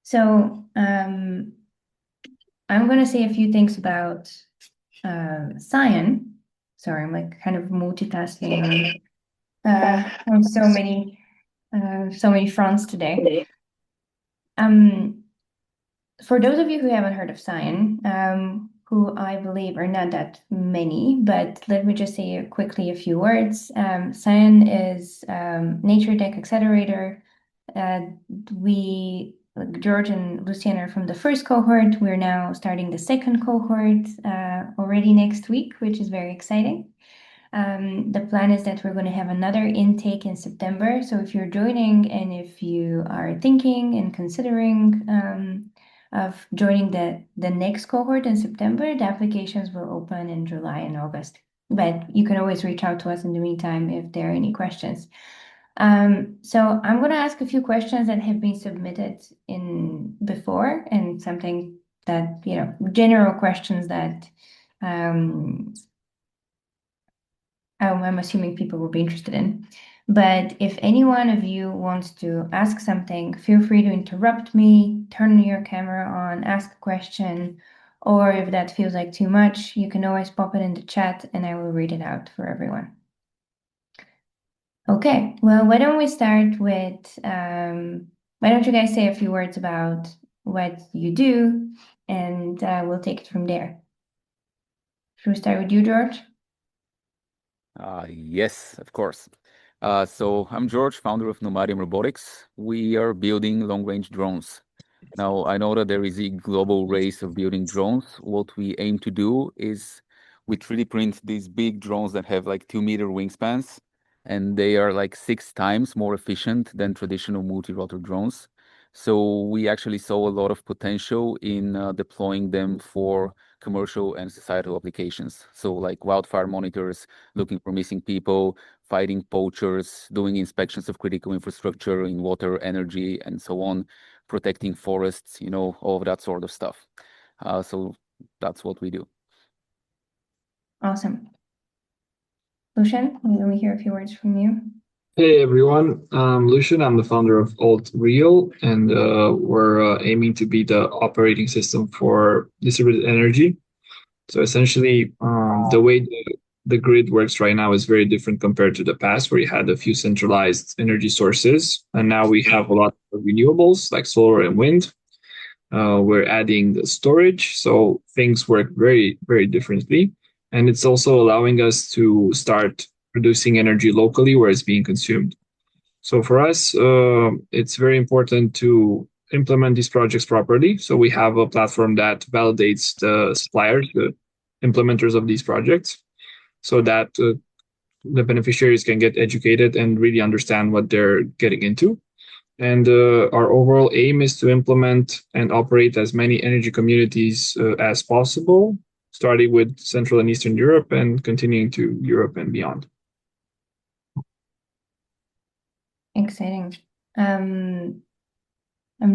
So I'm going to say a few things about Scion. Sorry, I'm like kind of multitasking on so many fronts today. Um, for those of you who haven't heard of Scion, who I believe are not that many, but let me just say quickly a few words. Scion is NatureTech Accelerator. Uh, George and Lucian are from the first cohort. We're now starting the second cohort already next week, which is very exciting. The plan is that we're going to have another intake in September. So if you're joining and if you are thinking and considering of joining the next cohort in September, the applications will open in July and August. But you can always reach out to us in the meantime if there are any questions. So I'm going to ask a few questions that have been submitted in before and something that, general questions that I'm assuming people will be interested in. But if any one of you wants to ask something, feel free to interrupt me, turn your camera on, ask a question, or if that feels like too much, you can always pop it in the chat and I will read it out for everyone. Okay, well, why don't we start with, why don't you guys say a few words about what you do and we'll take it from there. Should we start with you, George? Yes, of course. So I'm George, founder of Nomadium Robotics. We are building long-range drones. Now, I know that there is a global race of building drones. What we aim to do is we 3D print these big drones that have like 2-meter wingspans, and they are like 6 times more efficient than traditional multi-rotor drones. So we actually saw a lot of potential in deploying them for commercial and societal applications. So like wildfire monitors, looking for missing people, fighting poachers, doing inspections of critical infrastructure in water, energy, and so on, protecting forests, all of that sort of stuff. So that's what we do. Awesome. Lucian, let me hear a few words from you. Hey everyone, I'm Lucian. I'm the founder of AltReal, and we're aiming to be the operating system for distributed energy. So essentially, the way the grid works right now is very different compared to the past, where you had a few centralized energy sources, and now we have a lot of renewables like solar and wind. We're adding the storage, so things work very, very differently. And it's also allowing us to start producing energy locally where it's being consumed. So for us, it's very important to implement these projects properly. So we have a platform that validates the suppliers, the implementers of these projects, so that the beneficiaries can get educated and really understand what they're getting into. And our overall aim is to implement and operate as many energy communities as possible, starting with Central and Eastern Europe and continuing to Europe and beyond. Exciting. I'm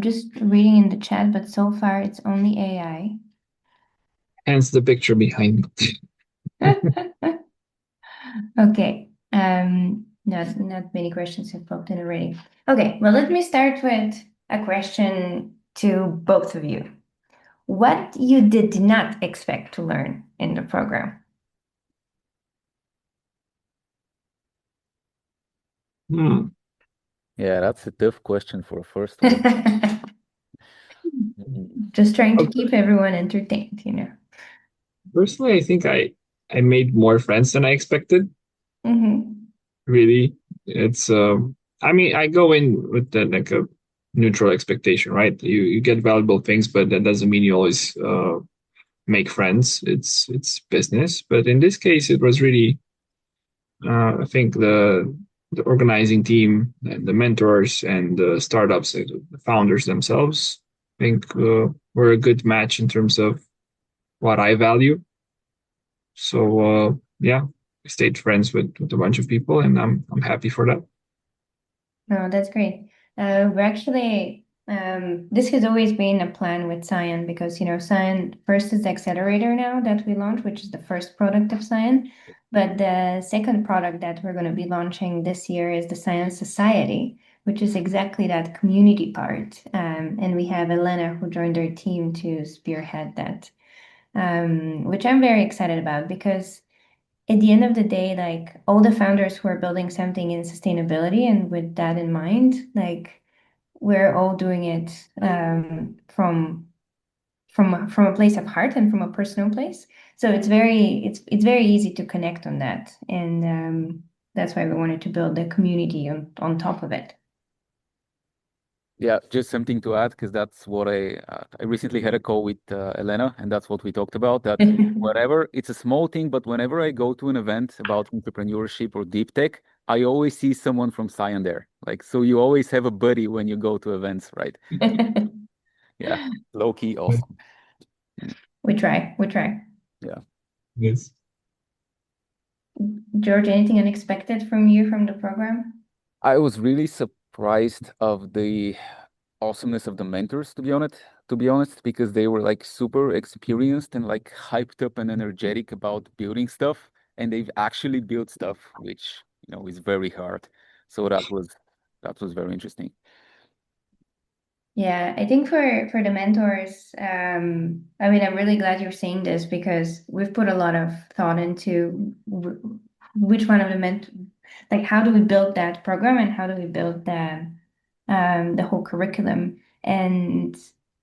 just reading in the chat, but so far it's only AI. Hence the picture behind me. Okay. Not many questions have popped in already. Okay, well, let me start with a question to both of you. What you did not expect to learn in the program? Yeah, that's a tough question for a first one. Just trying to keep everyone entertained, Personally, I think I made more friends than I expected. Really, it's I mean, I go in with like a neutral expectation, right? You get valuable things, but that doesn't mean you always make friends. It's business, but in this case, it was really I think the organizing team and the mentors and the startups, the founders themselves, I think were a good match in terms of what I value. So yeah, I stayed friends with a bunch of people, and I'm happy for that. Oh, that's great. We're actually this has always been a plan with Scion because Scion first is the accelerator now that we launched, which is the first product of Scion. But the second product that we're going to be launching this year is the Science Society, which is exactly that community part. And we have Elena who joined our team to spearhead that, which I'm very excited about because at the end of the day, like all the founders who are building something in sustainability and with that in mind, like we're all doing it from a place of heart and from a personal place. So it's very easy to connect on that, and that's why we wanted to build the community on top of it. Yeah, just something to add, because that's what I recently had a call with Elena, and that's what we talked about. That whatever, it's a small thing, but whenever I go to an event about entrepreneurship or deep tech, I always see someone from Scion there. Like, so you always have a buddy when you go to events, right? Yeah, low key, awesome. We try. Yeah. Yes. George, anything unexpected from you from the program? I was really surprised of the awesomeness of the mentors, to be honest, because they were like super experienced and like hyped up and energetic about building stuff, and they've actually built stuff, which, you know, is very hard. So that was very interesting. Yeah, I think for the mentors, I mean, I'm really glad you're saying this because we've put a lot of thought into which one of the like how do we build that program and how do we build the whole curriculum. And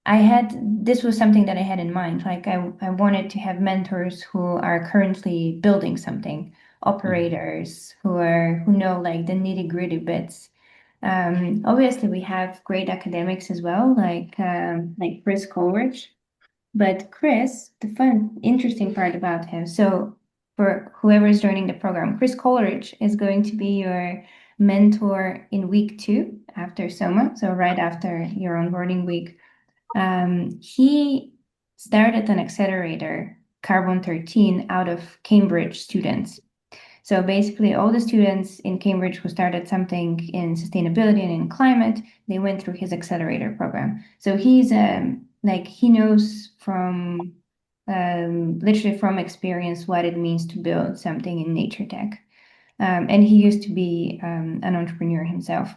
this was something that I had in mind. Like I wanted to have mentors who are currently building something, operators who know like the nitty-gritty bits. Obviously, we have great academics as well, like Chris Coleridge. But Chris, the fun, interesting part about him. So for whoever is joining the program, Chris Coleridge is going to be your mentor in week 2 after SOMA, so right after your onboarding week. He started an accelerator, Carbon 13, out of Cambridge students. So basically, all the students in Cambridge who started something in sustainability and in climate, they went through his accelerator program. So he's like he knows from literally from experience what it means to build something in NatureTech. And he used to be an entrepreneur himself.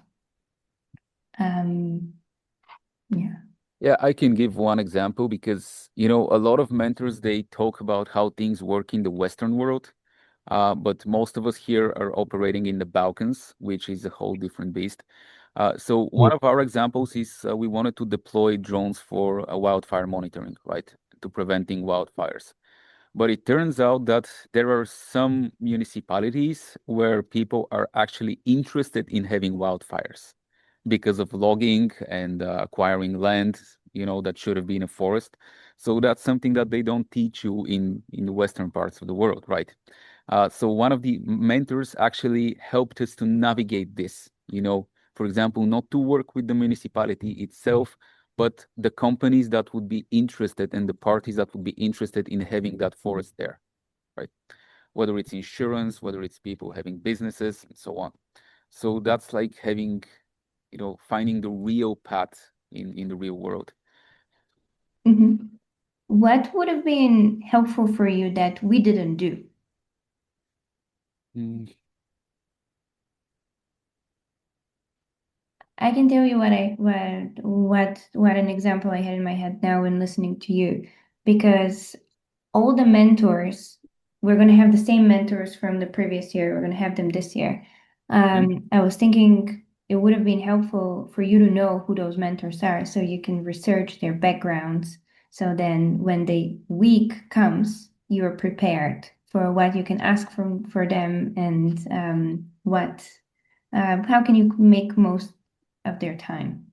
Yeah. Yeah, I can give one example because, you know, a lot of mentors, they talk about how things work in the Western world. But most of us here are operating in the Balkans, which is a whole different beast. So one of our examples is we wanted to deploy drones for wildfire monitoring, right, to preventing wildfires. But it turns out that there are some municipalities where people are actually interested in having wildfires because of logging and acquiring land, you know, that should have been a forest. So that's something that they don't teach you in the Western parts of the world, right? So one of the mentors actually helped us to navigate this, you know, for example, not to work with the municipality itself, but the companies that would be interested and the parties that would be interested in having that forest there, right? Whether it's insurance, whether it's people having businesses, and so on. So that's like having, you know, finding the real path in the real world. Mm-hmm. What would have been helpful for you that we didn't do? Mm. I can tell you what an example I had in my head now when listening to you, because all the mentors, we're going to have the same mentors from the previous year. We're going to have them this year. I was thinking it would have been helpful for you to know who those mentors are so you can research their backgrounds. So then when the week comes, you're prepared for what you can ask for them and how can you make most of their time.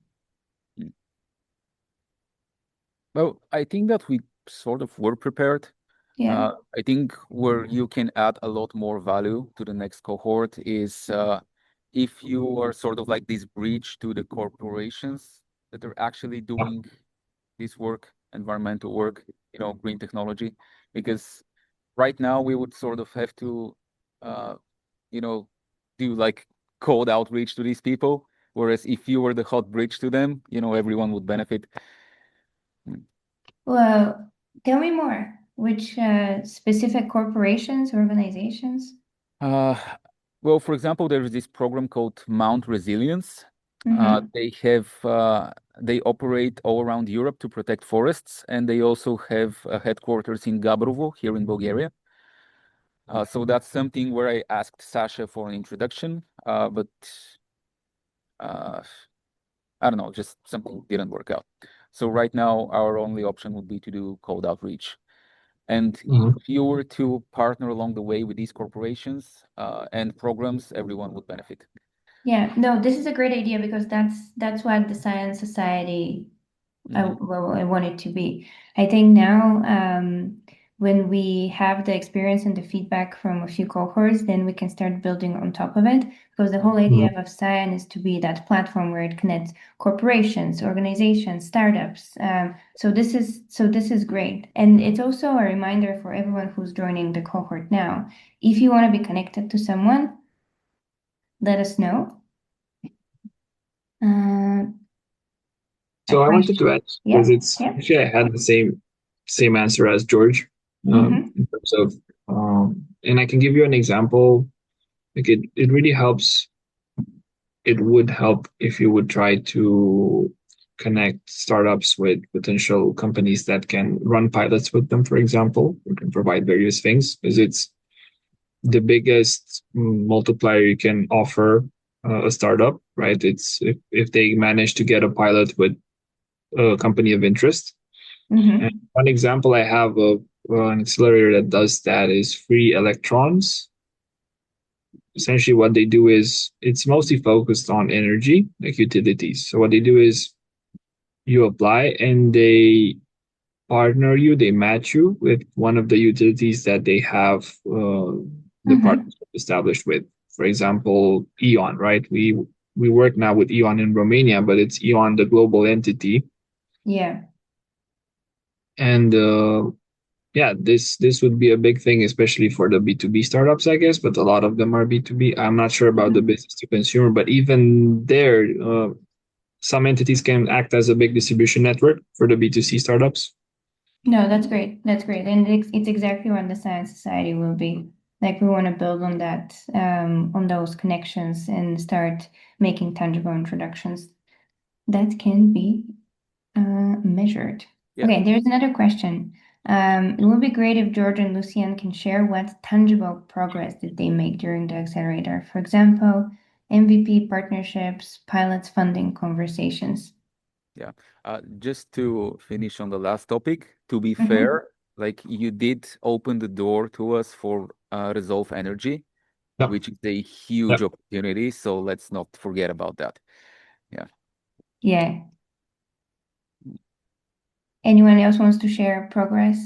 Well, I think that we sort of were prepared. Yeah. I think where you can add a lot more value to the next cohort is if you are sort of like this bridge to the corporations that are actually doing this work, environmental work, you know, green technology. Because right now we would sort of have to, you know, do like cold outreach to these people. Whereas if you were the hot bridge to them, you know, everyone would benefit. Well, tell me more. Which specific corporations, organizations? Uh, well, for example, there is this program called Mount Resilience. They operate all around Europe to protect forests, and they also have headquarters in Gabrovo here in Bulgaria. So that's something where I asked Sasha for an introduction, but I don't know, just something didn't work out. So right now, our only option would be to do cold outreach. And if you were to partner along the way with these corporations and programs, everyone would benefit. Yeah, no, this is a great idea because that's what the Science Society I want it to be. I think now, when we have the experience and the feedback from a few cohorts, then we can start building on top of it. Because the whole idea of Scion is to be that platform where it connects corporations, organizations, startups. So this is great, and it's also a reminder for everyone who's joining the cohort now. If you want to be connected to someone, let us know. So I wanted to add, because actually I had the same answer as George, in terms of, and I can give you an example. Like it really helps. It would help if you would try to connect startups with potential companies that can run pilots with them, for example, or can provide various things, because it's the biggest multiplier you can offer a startup, right? It's if they manage to get a pilot with a company of interest. And one example I have of an accelerator that does that is Free Electrons. Essentially, what they do is it's mostly focused on energy, like utilities. So what they do is you apply and they partner you, they match you with one of the utilities that they have the partnership established with. For example, E.ON, right? We work now with E.ON in Romania, but it's E.ON, the global entity. Yeah. And yeah, this would be a big thing, especially for the B2B startups, I guess, but a lot of them are B2B. I'm not sure about the business to consumer, but even there, some entities can act as a big distribution network for the B2C startups. No, that's great. That's great. And it's exactly what the Science Society will be. Like we want to build on that, on those connections and start making tangible introductions that can be measured. Yeah. Okay, there's another question. It would be great if George and Lucian can share what tangible progress did they make during the accelerator. For example, MVP partnerships, pilots, funding conversations. Yeah. Just to finish on the last topic, to be fair, like you did open the door to us for Resolve Energy, which is a huge opportunity. So let's not forget about that. Yeah. Yeah. Anyone else wants to share progress,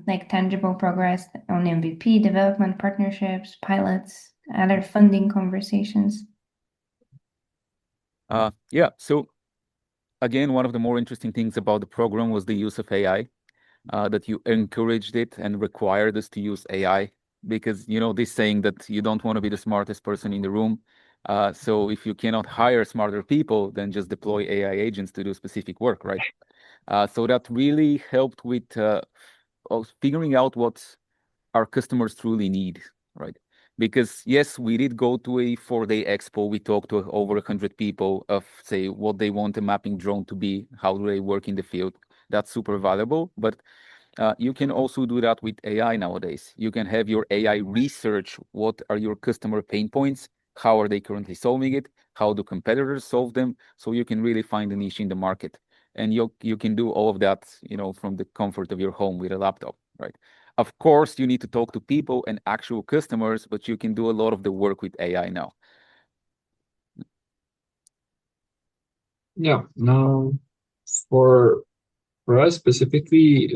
like tangible progress on MVP, development partnerships, pilots, other funding conversations? Yeah. So again, one of the more interesting things about the program was the use of AI, that you encouraged it and required us to use AI, because, you know, this saying that you don't want to be the smartest person in the room. So if you cannot hire smarter people, then just deploy AI agents to do specific work, right? So that really helped with figuring out what our customers truly need, right? Because yes, we did go to a 4-day expo. We talked to over 100 people of, say, what they want a mapping drone to be, how do they work in the field. That's super valuable. But you can also do that with AI nowadays. You can have your AI research what are your customer pain points, how are they currently solving it, how do competitors solve them, so you can really find a niche in the market. And you can do all of that, you know, from the comfort of your home with a laptop, right? Of course, you need to talk to people and actual customers, but you can do a lot of the work with AI now. Yeah, no, for us specifically,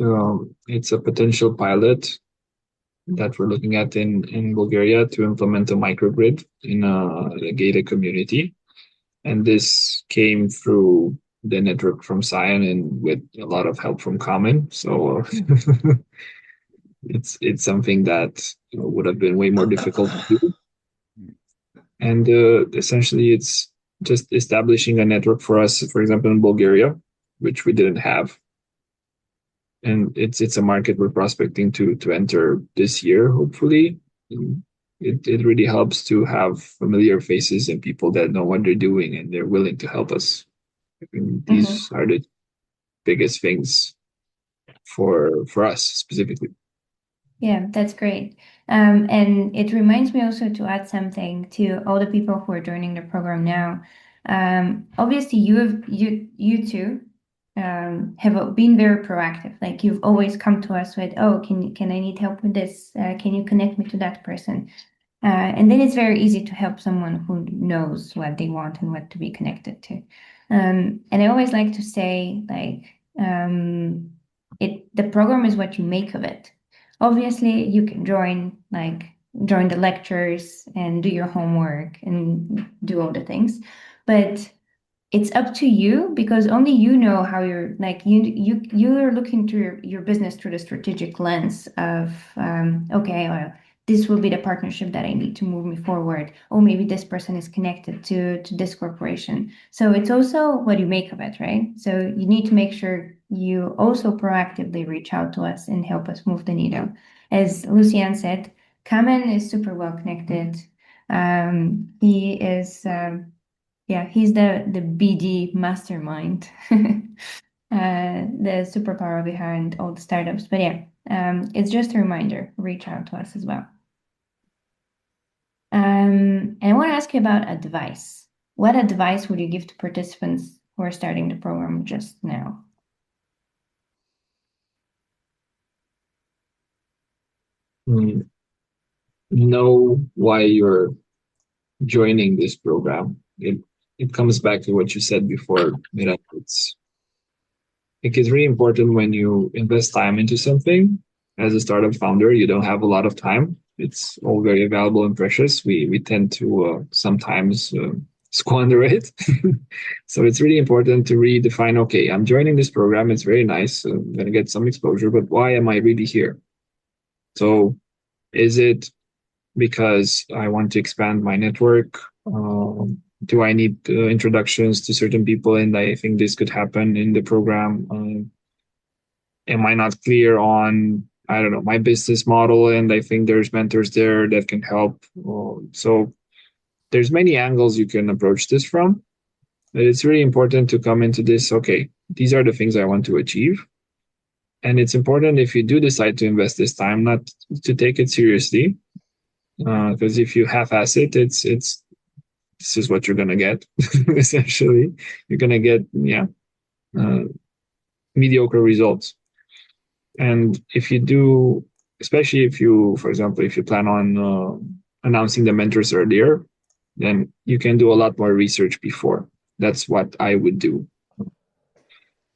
it's a potential pilot that we're looking at in Bulgaria to implement a microgrid in a gated community. And this came through the network from Scion and with a lot of help from Common. So it's something that would have been way more difficult to do. And essentially, it's just establishing a network for us, for example, in Bulgaria, which we didn't have. And it's a market we're prospecting to enter this year, hopefully. it really helps to have familiar faces and people that know what they're doing and they're willing to help us. I think these are the biggest things for us specifically. Yeah, that's great. And it reminds me also to add something to all the people who are joining the program now. Obviously, you two have been very proactive. Like you've always come to us with, oh, can I need help with this? Can you connect me to that person? And then it's very easy to help someone who knows what they want and what to be connected to. And I always like to say, like, the program is what you make of it. Obviously, you can join the lectures and do your homework and do all the things, but it's up to you because only you know how you're like you're looking through your business through the strategic lens of okay, well, this will be the partnership that I need to move me forward. Or maybe this person is connected to this corporation. So it's also what you make of it, right? So you need to make sure you also proactively reach out to us and help us move the needle. As Lucian said, Kamen is super well connected. He is yeah, he's the BD mastermind, the superpower behind all the startups. But yeah, it's just a reminder, reach out to us as well. And I want to ask you about advice. What advice would you give to participants who are starting the program just now? Know why you're joining this program. It comes back to what you said before, Mira. It's really important when you invest time into something. As a startup founder, you don't have a lot of time. It's all very valuable and precious. We tend to sometimes squander it. So it's really important to redefine, okay, I'm joining this program. It's very nice. I'm going to get some exposure, but why am I really here? So is it because I want to expand my network? Do I need introductions to certain people? And I think this could happen in the program. Am I not clear on, I don't know, my business model? And I think there's mentors there that can help. So there's many angles you can approach this from. But it's really important to come into this, okay, these are the things I want to achieve. And it's important if you do decide to invest this time, not to take it seriously. Because if you half-ass it, it's this is what you're gonna get. Essentially, you're gonna get mediocre results. And if you do, especially if you, for example, if you plan on announcing the mentors earlier, then you can do a lot more research before. That's what I would do.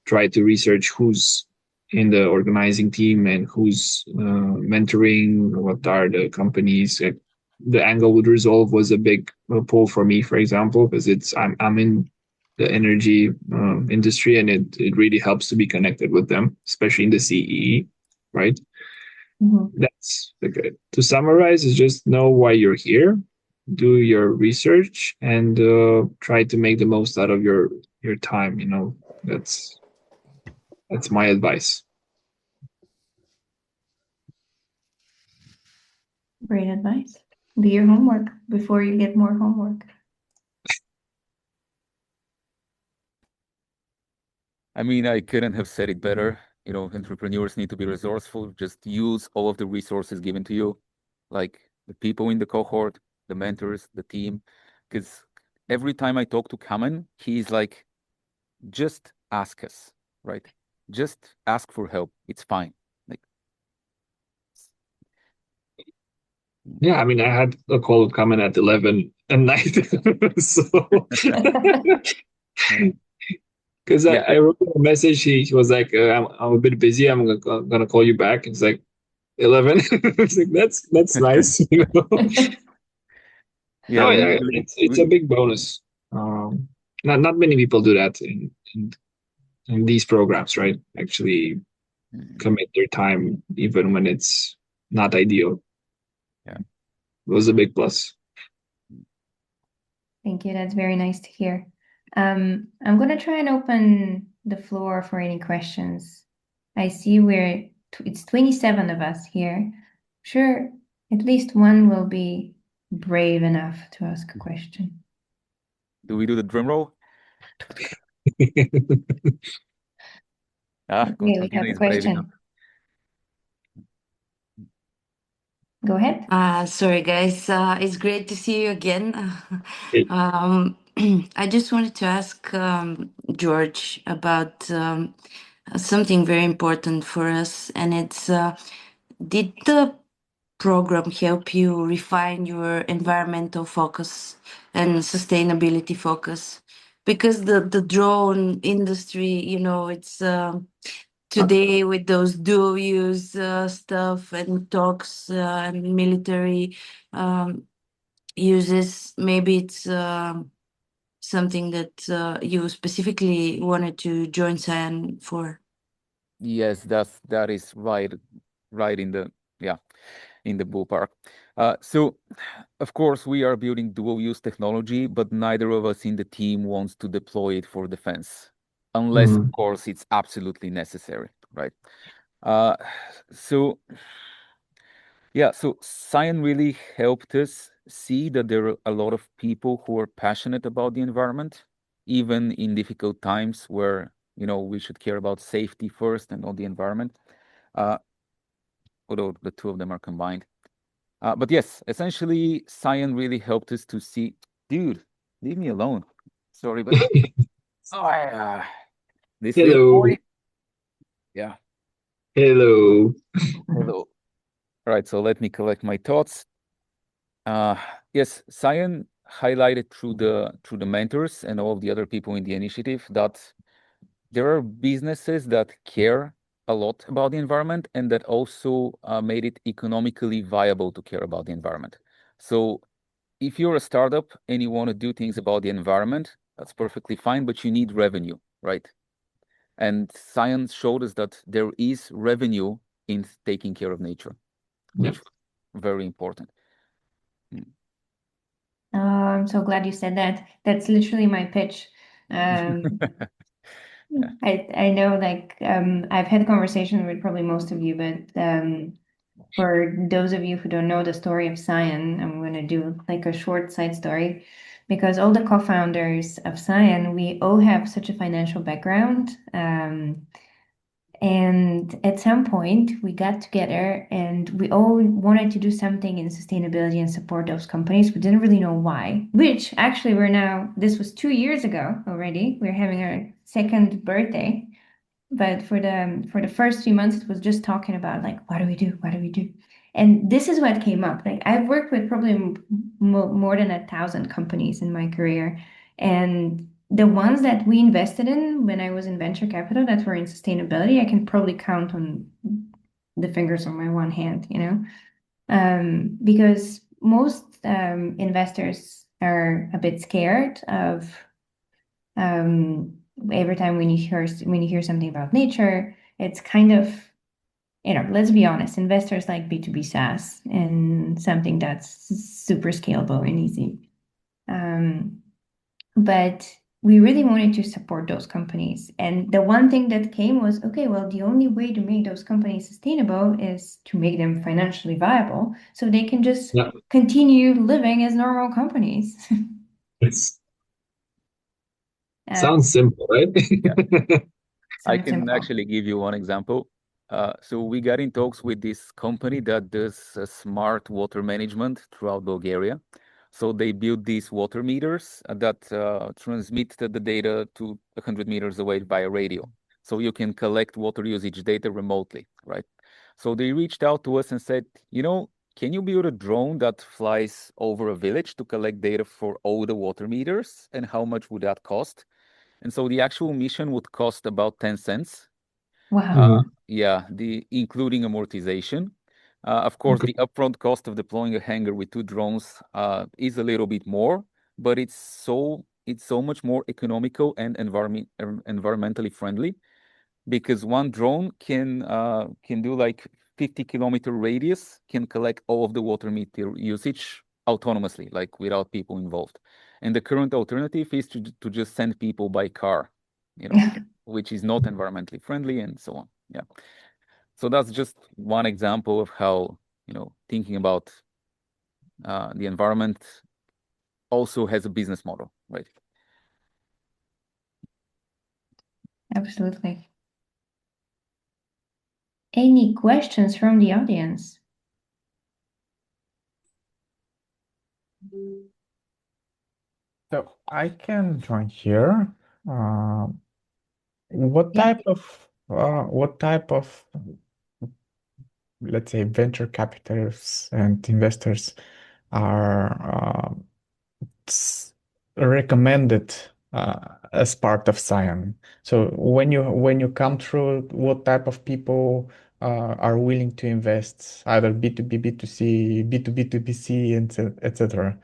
Try to research who's in the organizing team and who's mentoring, what are the companies. The angle with Resolve was a big pull for me, for example, because I'm in the energy industry, and it really helps to be connected with them, especially in the CEE, right? Mm-hmm. That's okay. To summarize, is just know why you're here, do your research, and try to make the most out of your time. That's my advice. Great advice. Do your homework before you get more homework. I mean, I couldn't have said it better. Entrepreneurs need to be resourceful. Just use all of the resources given to you, like the people in the cohort, the mentors, the team. Because every time I talk to Kamen, he's like, just ask us, right? Just ask for help. It's fine. Yeah, I mean, I had a call coming at 11 at night. So, because I wrote a message, he was like, I'm a bit busy. I'm gonna call you back. It's like 11. It's like, that's nice. Yeah, no, it's a big bonus. Not many people do that in these programs, right? Actually commit their time even when it's not ideal. Yeah. It was a big plus. Thank you. That's very nice to hear. I'm going to try and open the floor for any questions. I see it's 27 of us here. Sure, at least one will be brave enough to ask a question. Do we do the drum roll? Okay, we have Constantina a is brave enough. question. Go ahead. Sorry, guys. It's great to see you again. Hey. I just wanted to ask George about something very important for us, and it's did the program help you refine your environmental focus and sustainability focus? Because the drone industry, you know, it's today with those dual use stuff and talks and military uses, maybe it's something that you specifically wanted to join Scion for. Yes, that is right in the ballpark. So of course we are building dual use technology, but neither of us in the team wants to deploy it for defense, unless of course it's absolutely necessary, right? So yeah, so Scion really helped us see that there are a lot of people who are passionate about the environment, even in difficult times where, we should care about safety first and not the environment. Although the two of them are combined. But yes, essentially, Scion really helped us to see, dude, leave me alone. Sorry, but this little Hello. boy. Yeah. Hello. Hello. All right, so let me collect my thoughts. Yes, Scion highlighted through the mentors and all of the other people in the initiative that there are businesses that care a lot about the environment and that also made it economically viable to care about the environment. So if you're a startup and you want to do things about the environment, that's perfectly fine, but you need revenue, right? And science showed us that there is revenue in taking care of nature, which is very important. I'm so glad you said that. That's literally my pitch. I know, like, I've had a conversation with probably most of you, but for those of you who don't know the story of Scion, I'm going to do like a short side story because all the co-founders of Scion, we all have such a financial background. And at some point, we got together and we all wanted to do something in sustainability and support those companies. We didn't really know why, which actually this was 2 years ago already. We're having our second birthday. But for the first few months, it was just talking about like, what do we do? What do we do? And this is what came up. Like I've worked with probably more than 1,000 companies in my career, and the ones that we invested in when I was in venture capital that were in sustainability, I can probably count on the fingers on my one hand, because most investors are a bit scared of every time when you hear something about nature, it's kind of, let's be honest, investors like B2B SaaS and something that's super scalable and easy. But we really wanted to support those companies. And the one thing that came was, okay, well, the only way to make those companies sustainable is to make them financially viable so they can just continue living as normal companies. It's sounds simple, right? I can actually give you one example. So we got in talks with this company that does smart water management throughout Bulgaria. So they built these water meters that transmit the data to 100 meters away via radio. So you can collect water usage data remotely, right? So they reached out to us and said, can you build a drone that flies over a village to collect data for all the water meters? And how much would that cost? And so the actual mission would cost about 10 cents. Wow. Including amortization. Of course, the upfront cost of deploying a hangar with 2 drones is a little bit more, but it's so much more economical and environmentally friendly because one drone can do like 50-kilometer radius, can collect all of the water meter usage autonomously, like without people involved. And the current alternative is to just send people by car, which is not environmentally friendly and so on. Yeah. So that's just one example of how, thinking about the environment also has a business model, right? Absolutely. Any questions from the audience? So I can join here. What Yeah. type of, let's say, venture capitalists and investors are recommended as part of Scion? So when you come through, what type of people are willing to invest, either B2B, B2C, B2B to BC, and etc.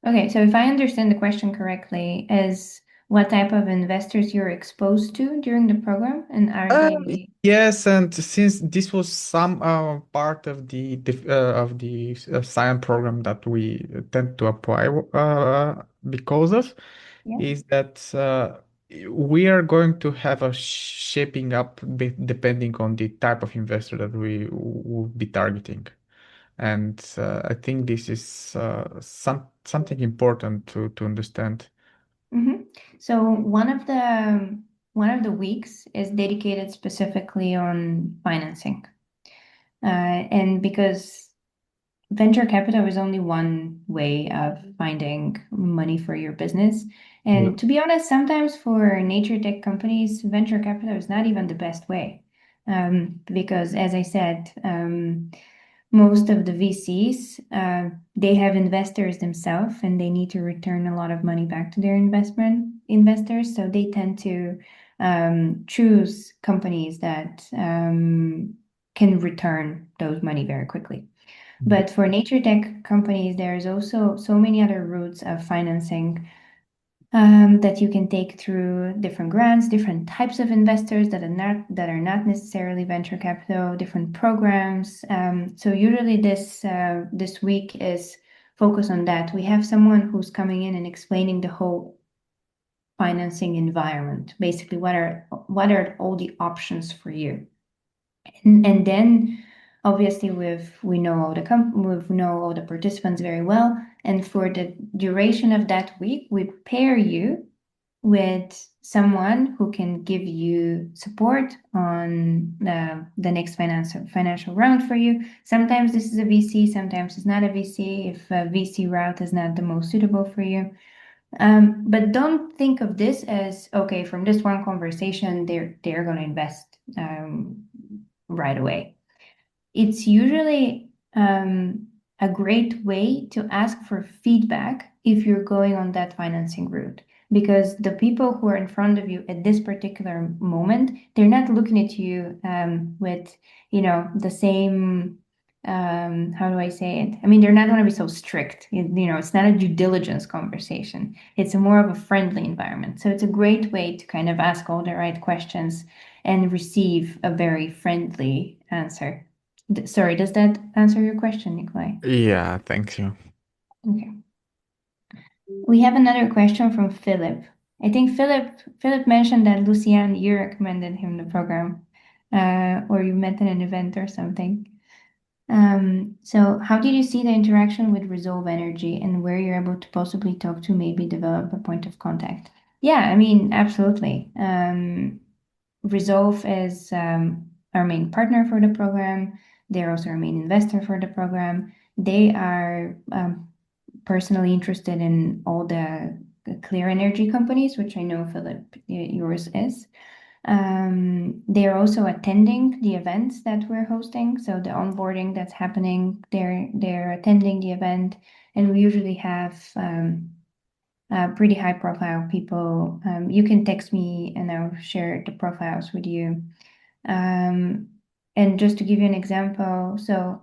Okay, so if I understand the question correctly, is what type of investors you're exposed to during the program, and are they? Yes, and since this was some part of the science program that we tend to apply because of, Yeah. is that we are going to have a shaping up depending on the type of investor that we will be targeting. And I think this is something important to understand. So one of the weeks is dedicated specifically on financing, and because venture capital is only one way of finding money for your business. And to be honest, sometimes for nature tech companies, venture capital is not even the best way. Because as I said, most of the VCs, they have investors themselves and they need to return a lot of money back to their investors. So they tend to choose companies that can return those money very quickly. But for nature tech companies, there's also so many other routes of financing that you can take through different grants, different types of investors that are not necessarily venture capital, different programs. So usually this week is focused on that. We have someone who's coming in and explaining the whole financing environment. Basically, what are all the options for you? And then obviously we know all the participants very well. And for the duration of that week, we pair you with someone who can give you support on the next financial round for you. Sometimes this is a VC, sometimes it's not a VC, if a VC route is not the most suitable for you. But don't think of this as, okay, from this one conversation, they're going to invest right away. It's usually a great way to ask for feedback if you're going on that financing route, because the people who are in front of you at this particular moment, they're not looking at you with, the same, how do I say it? I mean, they're not going to be so strict. It's not a due diligence conversation. It's more of a friendly environment. So it's a great way to kind of ask all the right questions and receive a very friendly answer. Sorry, does that answer your question, Nikolai? Yeah, thank you. Okay. We have another question from Philip. I think Philip mentioned that Lucian, you recommended him the program, or you met at an event or something. So how did you see the interaction with Resolve Energy and where you're able to possibly talk to maybe develop a point of contact? Yeah, I mean, absolutely. Resolve is our main partner for the program. They're also our main investor for the program. They are personally interested in all the clear energy companies, which I know, Philip, yours is. They're also attending the events that we're hosting. So the onboarding that's happening, they're attending the event, and we usually have pretty high profile people. You can text me and I'll share the profiles with you. And just to give you an example, so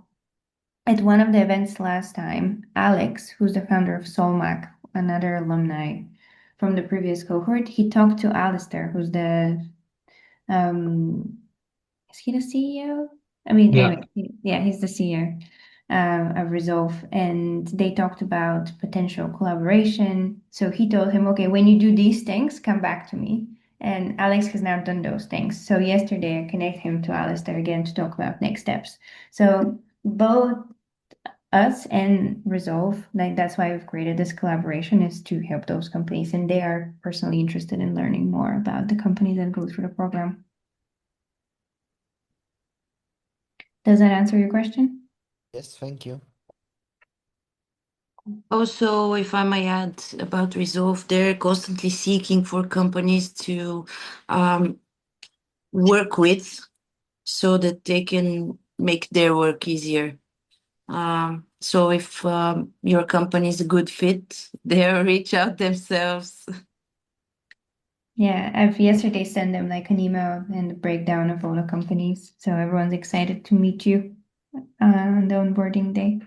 at one of the events last time, Alex, who's the founder of Solmac, another alumni from the previous cohort, he talked to Alistair, who's is he the CEO? I mean, Yeah. anyway, he's the CEO of Resolve, and they talked about potential collaboration. So he told him, okay, when you do these things, come back to me. And Alex has now done those things. So yesterday I connect him to Alistair again to talk about next steps. So both us and Resolve, like that's why we've created this collaboration, is to help those companies, and they are personally interested in learning more about the companies that go through the program. Does that answer your question? Yes, thank you. Also, if I may add about Resolve, they're constantly seeking for companies to work with so that they can make their work easier. So if your company is a good fit, they'll reach out themselves. Yeah, I've yesterday sent them like an email and a breakdown of all the companies. So everyone's excited to meet you on the onboarding day.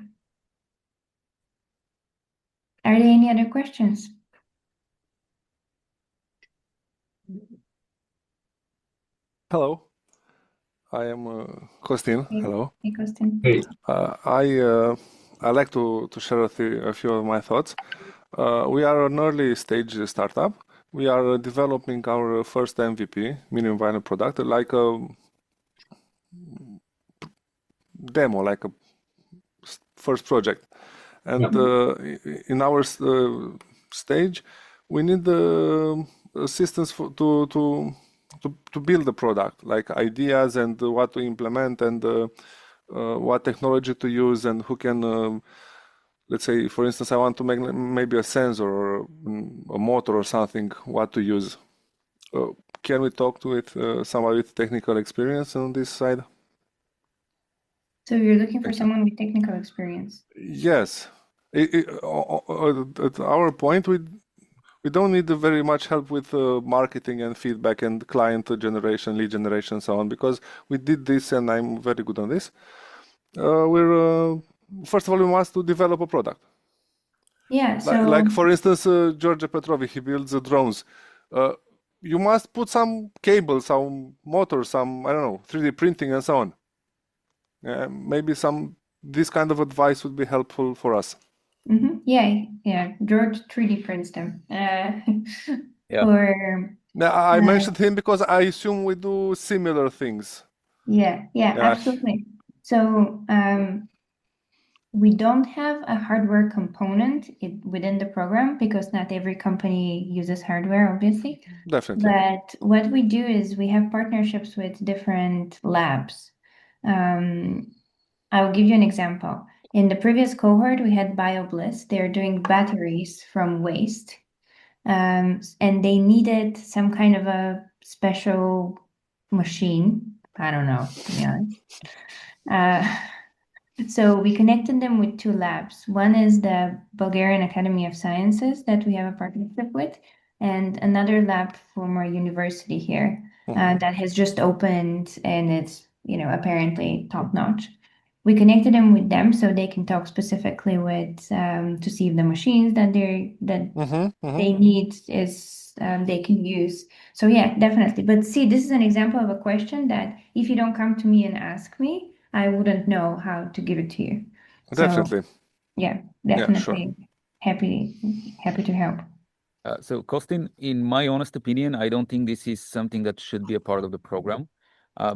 Are there any other questions? Hello, I am Costin. Hey, Hello. hey, Costin. Hey, I like to share a few of my thoughts. We are an early stage startup. We are developing our first MVP, minimum viable product, like a demo, like a first project. And in our stage, we need assistance to build the product, like ideas and what to implement and what technology to use and who can, let's say, for instance, I want to make maybe a sensor or a motor or something, what to use. Can we talk with somebody with technical experience on this side? So you're looking for Thank you. someone with technical experience? Yes. At our point, we don't need very much help with marketing and feedback and client generation, lead generation, so on, because we did this and I'm very good on this. We're first of all, we must to develop a product. Yeah, so Like for instance, George Petrov, he builds drones. You must put some cables, some motors, some, I don't know, 3D printing and so on. Maybe this kind of advice would be helpful for us. yeah, George 3D prints them. Yeah. For Now, I mentioned him because I assume we do similar things. yeah, Yeah. absolutely. So we don't have a hardware component within the program because not every company uses hardware, obviously. Definitely. But what we do is we have partnerships with different labs. I'll give you an example. In the previous cohort, we had BioBliss. They're doing batteries from waste. And they needed some kind of a special machine. I don't know, to be honest. So we connected them with two labs. One is the Bulgarian Academy of Sciences that we have a partnership with, and another lab from our university here that has just opened, and it's apparently top notch. We connected them with them so they can talk specifically with to see if the machines that they need is they can use. So yeah, definitely. But see, this is an example of a question that if you don't come to me and ask me, I wouldn't know how to give it to you. Definitely. So yeah, Yeah, definitely sure. happy to help. So Costin, in my honest opinion, I don't think this is something that should be a part of the program,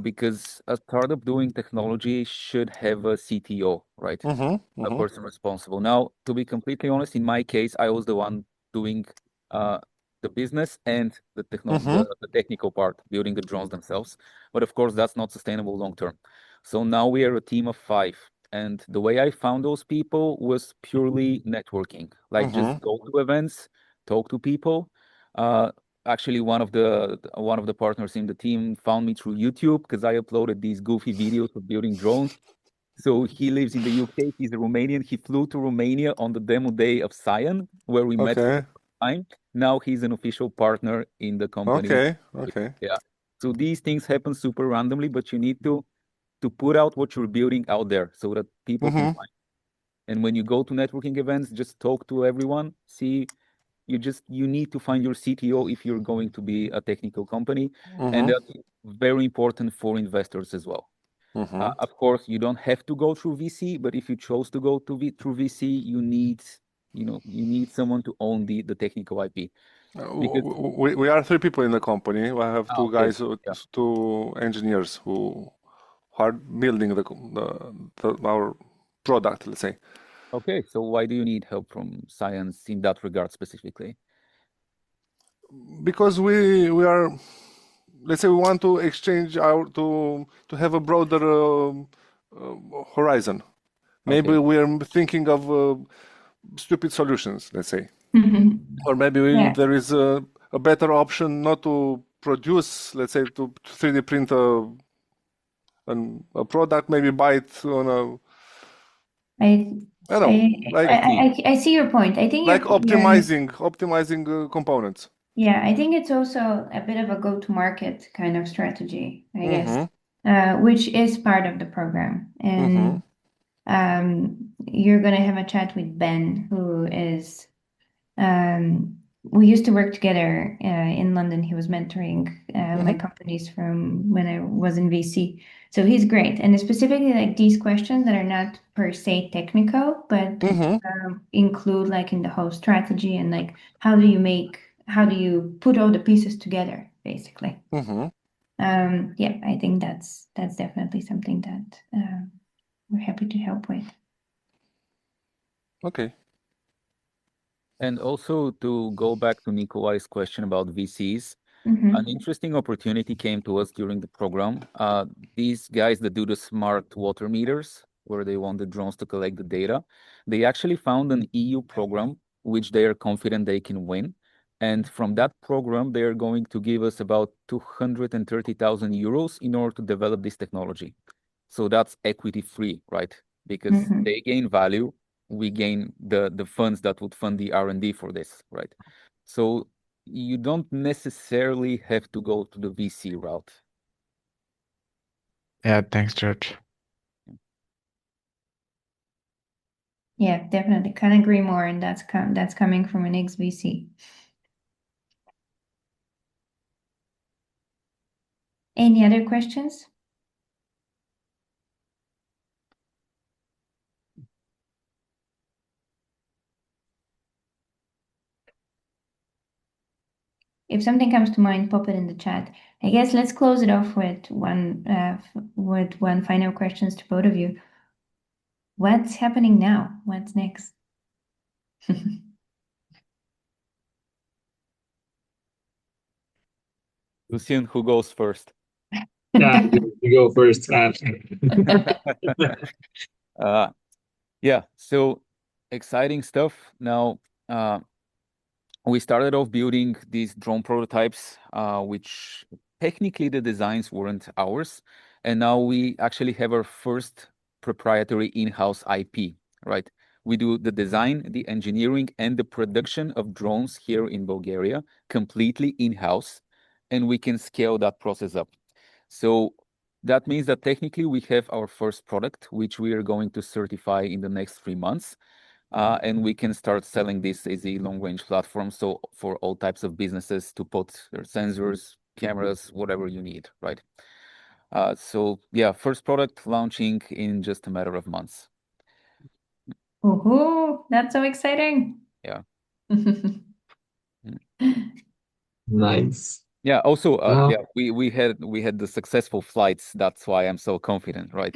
because a startup doing technology should have a CTO, right? A person responsible. Now, to be completely honest, in my case, I was the one doing the business and the technical part, building the drones themselves. But of course, that's not sustainable long term. So now we are a team of 5. And the way I found those people was purely networking, like just go to events, talk to people. Actually, one of the partners in the team found me through YouTube because I uploaded these goofy videos of building drones. So he lives in the UK. He's a Romanian. He flew to Romania on the demo day of Scion, where we met for the first time. Now he's an official partner in the company. Okay. Yeah. So these things happen super randomly, but you need to put out what you're building out there so that people can find. And when you go to networking events, just talk to everyone. See, you need to find your CTO if you're going to be a technical company, and that's very important for investors as well. Of course, you don't have to go through VC, but if you chose to go through VC, you need you need someone to own the technical IP. Because We are 3 people in the company. I have 2 okay, guys, 2 engineers who are building our product, let's say. okay. So why do you need help from science in that regard specifically? Because we are, let's say, we want to exchange to have a broader horizon. Maybe Okay. we are thinking of stupid solutions, let's say. Or maybe Yeah. there is a better option not to produce, let's say, to 3D print a product, maybe buy it on a, I I don't know, like I see your point. I think like you're optimizing components. yeah, I think it's also a bit of a go-to-market kind of strategy, I guess, which is part of the program. And you're going to have a chat with Ben, who is, we used to work together in London. He was mentoring my companies from when I was in VC. So he's great. And specifically like these questions that are not per se technical, but include like in the whole strategy and like how do you put all the pieces together, basically. Yeah, I think that's definitely something that we're happy to help with. Okay. And also to go back to Nikolai's question about VCs, an interesting opportunity came to us during the program. These guys that do the smart water meters, where they want the drones to collect the data, they actually found an EU program which they are confident they can win. And from that program, they are going to give us about 230,000 euros in order to develop this technology. So that's equity free, right? Because they gain value, we gain the funds that would fund the R&D for this, right? So you don't necessarily have to go to the VC route. Yeah, thanks, George. Yeah, definitely. Can't agree more. And that's coming from an ex-VC. Any other questions? If something comes to mind, pop it in the chat. I guess let's close it off with one final questions to both of you. What's happening now? What's next? Lucian, who goes first? Yeah, you go first. Yeah, so exciting stuff. Now, we started off building these drone prototypes, which technically the designs weren't ours. And now we actually have our first proprietary in-house IP, right? We do the design, the engineering, and the production of drones here in Bulgaria completely in-house, and we can scale that process up. So that means that technically we have our first product, which we are going to certify in the next 3 months. And we can start selling this as a long-range platform. So for all types of businesses to put their sensors, cameras, whatever you need, right? So yeah, first product launching in just a matter of months. Ooh, that's so exciting. Yeah. Nice. Yeah. Also, yeah, we had the successful flights. That's why I'm so confident, right?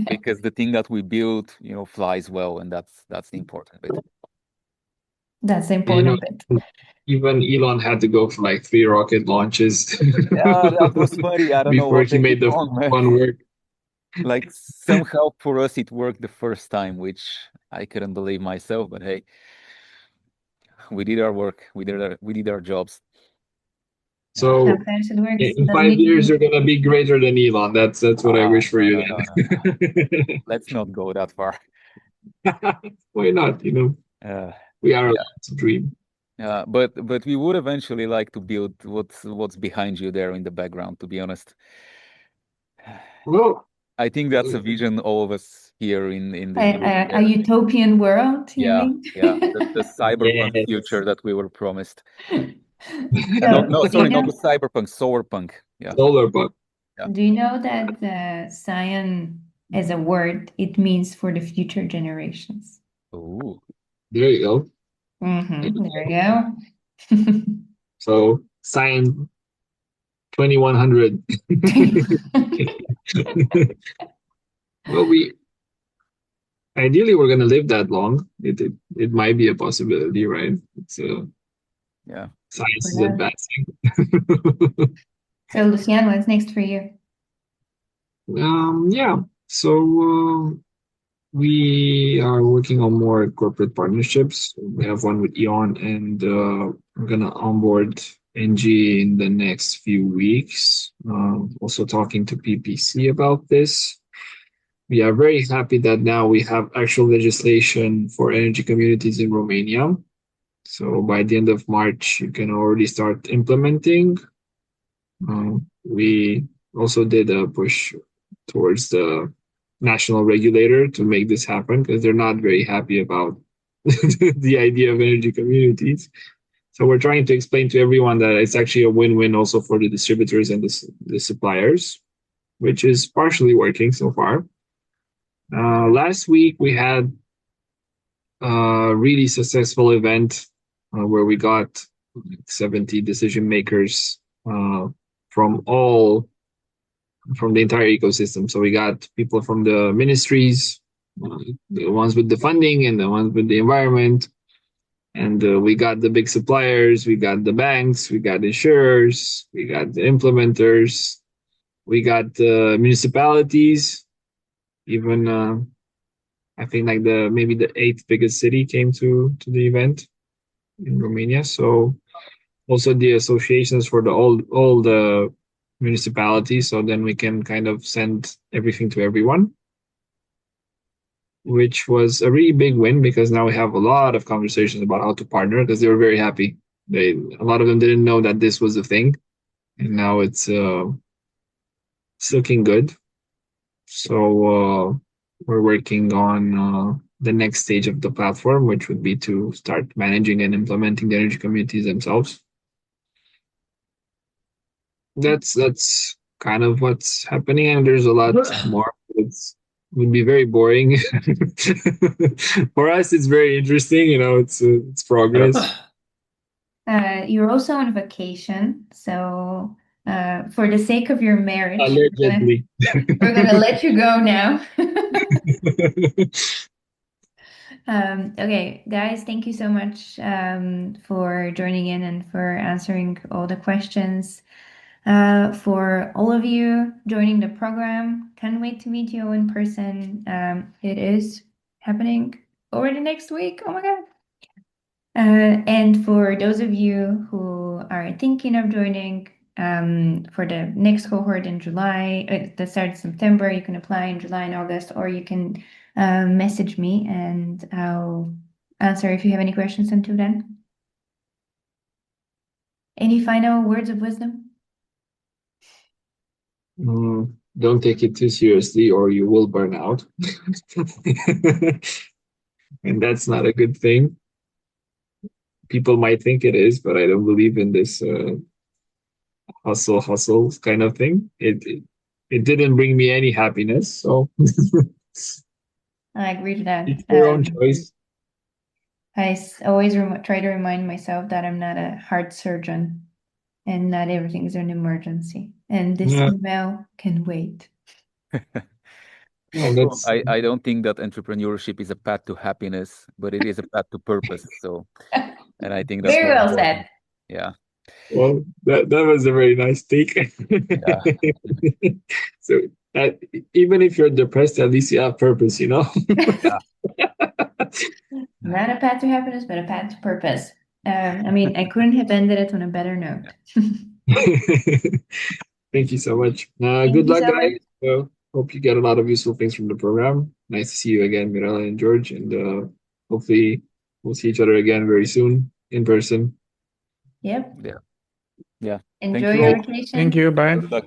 Because the thing that we built, flies well, and that's the important bit. That's the important bit. Even Elon had to go for like 3 rocket launches. Yeah, that was funny. I don't know before what he they made did the wrong, man. one work. Like somehow for us it worked the first time, which I couldn't believe myself. But hey, we did our work. We did our jobs. So Sometimes it works. in Doesn't 5 need to years, be. you're gonna be greater than Elon. That's what I wish for you. No. Let's not go that far. Why not? We are allowed to dream. But we would eventually like to build what's behind you there in the background, to be honest. Well, I think that's a vision all of us here in the A utopian world, you mean? Yeah, the cyberpunk Yes. future that we were promised. So, No, sorry, not the cyberpunk, solarpunk. Yeah. Solarpunk. Yeah. Do you know that Scion as a word, it means for the future generations? Ooh. There you go. There you go. So Scion 2100. Well, ideally we're gonna live that long. It might be a possibility, right? It's Yeah. science is Yeah. advancing. So Lucian, what's next for you? Yeah. So we are working on more corporate partnerships. We have one with Eon, and we're gonna onboard NG in the next few weeks. Also talking to PPC about this. We are very happy that now we have actual legislation for energy communities in Romania. So by the end of March, you can already start implementing. We also did a push towards the national regulator to make this happen because they're not very happy about the idea of energy communities. So we're trying to explain to everyone that it's actually a win-win also for the distributors and the suppliers, which is partially working so far. Last week we had a really successful event where we got 70 decision makers from the entire ecosystem. So we got people from the ministries, the ones with the funding and the ones with the environment. And we got the big suppliers, we got the banks, we got insurers, we got the implementers, we got the municipalities, even I think like maybe the 8th biggest city came to the event in Romania. So also the associations for all the municipalities. So then we can kind of send everything to everyone, which was a really big win because now we have a lot of conversations about how to partner because they were very happy. A lot of them didn't know that this was a thing, and now it's looking good. So we're working on the next stage of the platform, which would be to start managing and implementing the energy communities themselves. That's kind of what's happening, and there's a lot more. It would be very boring. For us, it's very interesting. It's progress. You're also on vacation, so for the sake of your marriage, Allegedly. we're gonna let you go now. Okay, guys, thank you so much for joining in and for answering all the questions. For all of you joining the program, can't wait to meet you in person. It is happening already next week. Oh my God. And for those of you who are thinking of joining for the next cohort in July, that starts September, you can apply in July and August, or you can message me and I'll answer if you have any questions until then. Any final words of wisdom? Don't take it too seriously or you will burn out. And that's not a good thing. People might think it is, but I don't believe in this hustle kind of thing. It didn't bring me any happiness, so I agree to that. it's your own choice. I always try to remind myself that I'm not a heart surgeon and not everything is an emergency. And this email can wait. I don't think that entrepreneurship is a path to happiness, but it is a path to purpose. So, and I think that's very well said. Yeah. Well, that was a very nice take. Yeah. So even if you're depressed, at least you have purpose, Yeah. Not a path to happiness, but a path to purpose. I mean, I couldn't have ended it on a better note. Thank you so much. Good luck, guys. Hope you get a lot of useful things from the program. Nice to see you again, Mirella and George, and hopefully we'll see each other again very soon in person. Yep. Yeah. Enjoy your vacation. Thank you. Bye. Good luck.